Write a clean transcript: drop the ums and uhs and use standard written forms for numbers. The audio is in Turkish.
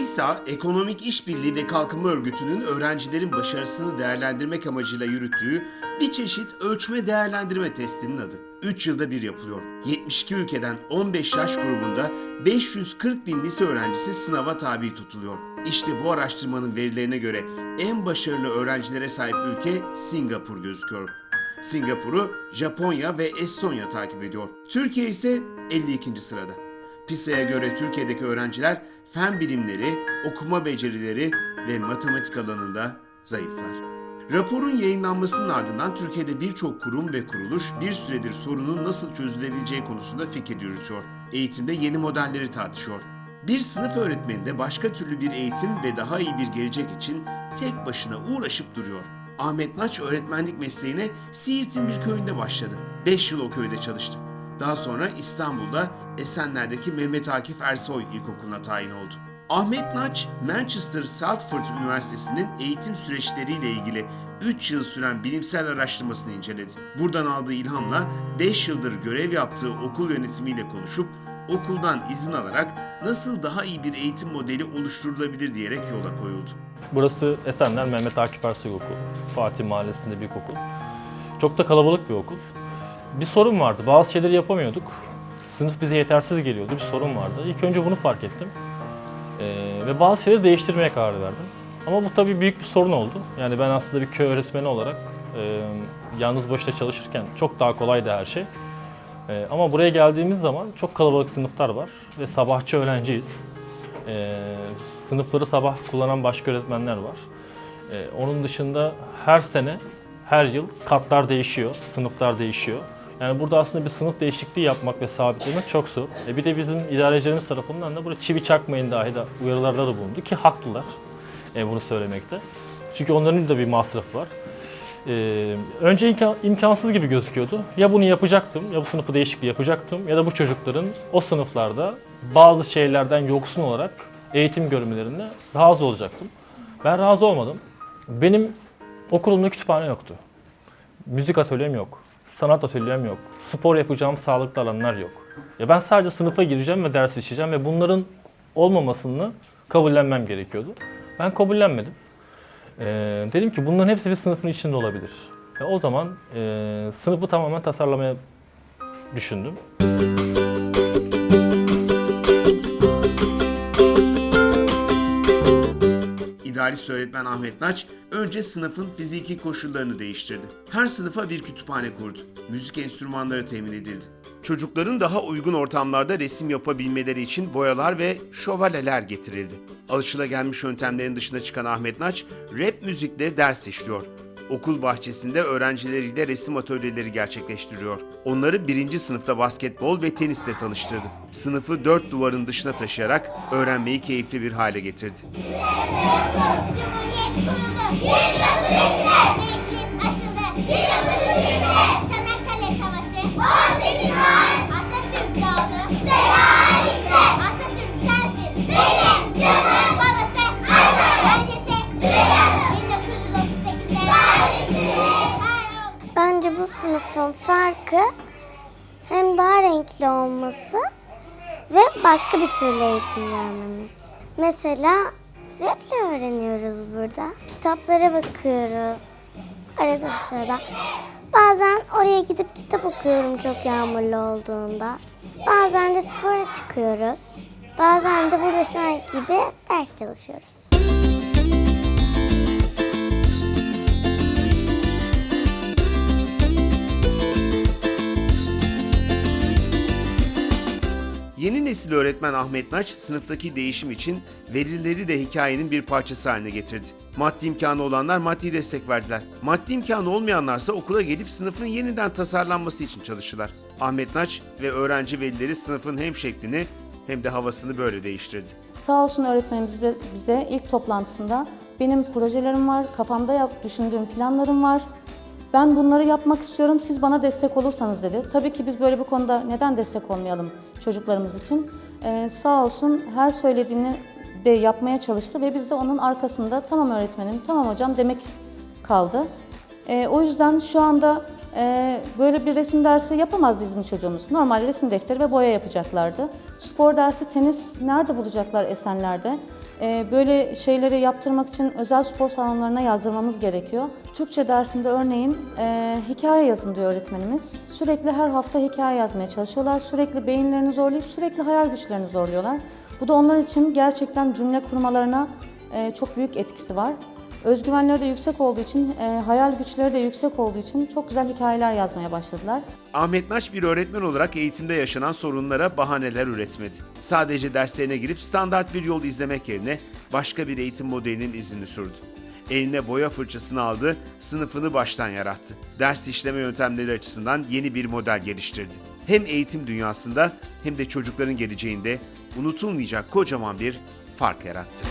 TİSA, Ekonomik İşbirliği ve Kalkınma Örgütü'nün öğrencilerin başarısını değerlendirmek amacıyla yürüttüğü bir çeşit ölçme değerlendirme testinin adı. 3 yılda bir yapılıyor. 72 ülkeden 15 yaş grubunda 540 bin lise öğrencisi sınava tabi tutuluyor. İşte bu araştırmanın verilerine göre en başarılı öğrencilere sahip ülke Singapur gözüküyor. Singapur'u Japonya ve Estonya takip ediyor. Türkiye ise 52. sırada. PISA'ya göre Türkiye'deki öğrenciler fen bilimleri, okuma becerileri ve matematik alanında zayıflar. Raporun yayınlanmasının ardından Türkiye'de birçok kurum ve kuruluş bir süredir sorunun nasıl çözülebileceği konusunda fikir yürütüyor. Eğitimde yeni modelleri tartışıyor. Bir sınıf öğretmeni de başka türlü bir eğitim ve daha iyi bir gelecek için tek başına uğraşıp duruyor. Ahmet Naç öğretmenlik mesleğine Siirt'in bir köyünde başladı. 5 yıl o köyde çalıştı. Daha sonra İstanbul'da Esenler'deki Mehmet Akif Ersoy İlkokulu'na tayin oldu. Ahmet Naç, Manchester Salford Üniversitesi'nin eğitim süreçleriyle ilgili 3 yıl süren bilimsel araştırmasını inceledi. Buradan aldığı ilhamla 5 yıldır görev yaptığı okul yönetimiyle konuşup okuldan izin alarak nasıl daha iyi bir eğitim modeli oluşturulabilir diyerek yola koyuldu. Burası Esenler Mehmet Akif Ersoy Okulu. Fatih Mahallesi'nde bir okul. Çok da kalabalık bir okul. Bir sorun vardı. Bazı şeyleri yapamıyorduk. Sınıf bize yetersiz geliyordu. Bir sorun vardı. İlk önce bunu fark ettim. Ve bazı şeyleri değiştirmeye karar verdim. Ama bu tabii büyük bir sorun oldu. Yani ben aslında bir köy öğretmeni olarak yalnız başına çalışırken çok daha kolaydı her şey. Ama buraya geldiğimiz zaman çok kalabalık sınıflar var ve sabahçı öğrenciyiz. Sınıfları sabah kullanan başka öğretmenler var. Onun dışında her sene, her yıl katlar değişiyor, sınıflar değişiyor. Yani burada aslında bir sınıf değişikliği yapmak ve sabitlemek çok zor. Bir de bizim idarecilerimiz tarafından da burada çivi çakmayın dahi da uyarılarda da bulundu ki haklılar bunu söylemekte. Çünkü onların da bir masrafı var. Önce imkansız gibi gözüküyordu. Ya bunu yapacaktım, ya bu sınıfı değişikliği yapacaktım ya da bu çocukların o sınıflarda bazı şeylerden yoksun olarak eğitim görmelerine razı olacaktım. Ben razı olmadım. Benim okulumda kütüphane yoktu. Müzik atölyem yok. Sanat atölyem yok. Spor yapacağım sağlıklı alanlar yok. Ya ben sadece sınıfa gireceğim ve ders işleyeceğim ve bunların olmamasını kabullenmem gerekiyordu. Ben kabullenmedim. Dedim ki bunların hepsi bir sınıfın içinde olabilir. O zaman sınıfı tamamen tasarlamaya düşündüm. İdealist öğretmen Ahmet Naç önce sınıfın fiziki koşullarını değiştirdi. Her sınıfa bir kütüphane kurdu. Müzik enstrümanları temin edildi. Çocukların daha uygun ortamlarda resim yapabilmeleri için boyalar ve şövalyeler getirildi. Alışılagelmiş yöntemlerin dışına çıkan Ahmet Naç, rap müzikle ders işliyor. Okul bahçesinde öğrencileriyle resim atölyeleri gerçekleştiriyor. Onları 1. sınıfta basketbol ve tenisle tanıştırdı. Sınıfı 4 duvarın dışına taşıyarak öğrenmeyi keyifli bir hale getirdi. Atatürk doğdu, seyahatle. Atatürk sensin, benim canım. Babası, annesi, Süreyya. 1938'de Bence bu sınıfın farkı hem daha renkli olması ve başka bir türlü eğitim görmemiz. Mesela raple öğreniyoruz burada. Kitaplara bakıyoruz arada sırada. Bazen oraya gidip kitap okuyorum çok yağmurlu olduğunda. Bazen de spora çıkıyoruz. Bazen de burada şu an gibi ders çalışıyoruz. Yeni nesil öğretmen Ahmet Naç, sınıftaki değişim için verileri de hikayenin bir parçası haline getirdi. Maddi imkanı olanlar maddi destek verdiler. Maddi imkanı olmayanlarsa okula gelip sınıfın yeniden tasarlanması için çalıştılar. Ahmet Naç ve öğrenci velileri sınıfın hem şeklini hem de havasını böyle değiştirdi. Sağ olsun öğretmenimiz bize ilk toplantısında benim projelerim var, kafamda düşündüğüm planlarım var. Ben bunları yapmak istiyorum, siz bana destek olursanız dedi. Tabii ki biz böyle bir konuda neden destek olmayalım çocuklarımız için. Sağ olsun her söylediğini de yapmaya çalıştı ve biz de onun arkasında tamam öğretmenim, tamam hocam demek kaldı. O yüzden şu anda böyle bir resim dersi yapamaz bizim çocuğumuz. Normal resim defteri ve boya yapacaklardı. Spor dersi, tenis nerede bulacaklar Esenler'de? Böyle şeyleri yaptırmak için özel spor salonlarına yazdırmamız gerekiyor. Türkçe dersinde örneğin hikaye yazın diyor öğretmenimiz. Sürekli her hafta hikaye yazmaya çalışıyorlar. Sürekli beyinlerini zorlayıp sürekli hayal güçlerini zorluyorlar. Bu da onlar için gerçekten cümle kurmalarına çok büyük etkisi var. Özgüvenleri de yüksek olduğu için, hayal güçleri de yüksek olduğu için çok güzel hikayeler yazmaya başladılar. Ahmet Naç bir öğretmen olarak eğitimde yaşanan sorunlara bahaneler üretmedi. Sadece derslerine girip standart bir yol izlemek yerine başka bir eğitim modelinin izini sürdü. Eline boya fırçasını aldı, sınıfını baştan yarattı. Ders işleme yöntemleri açısından yeni bir model geliştirdi. Hem eğitim dünyasında hem de çocukların geleceğinde unutulmayacak kocaman bir fark yarattı.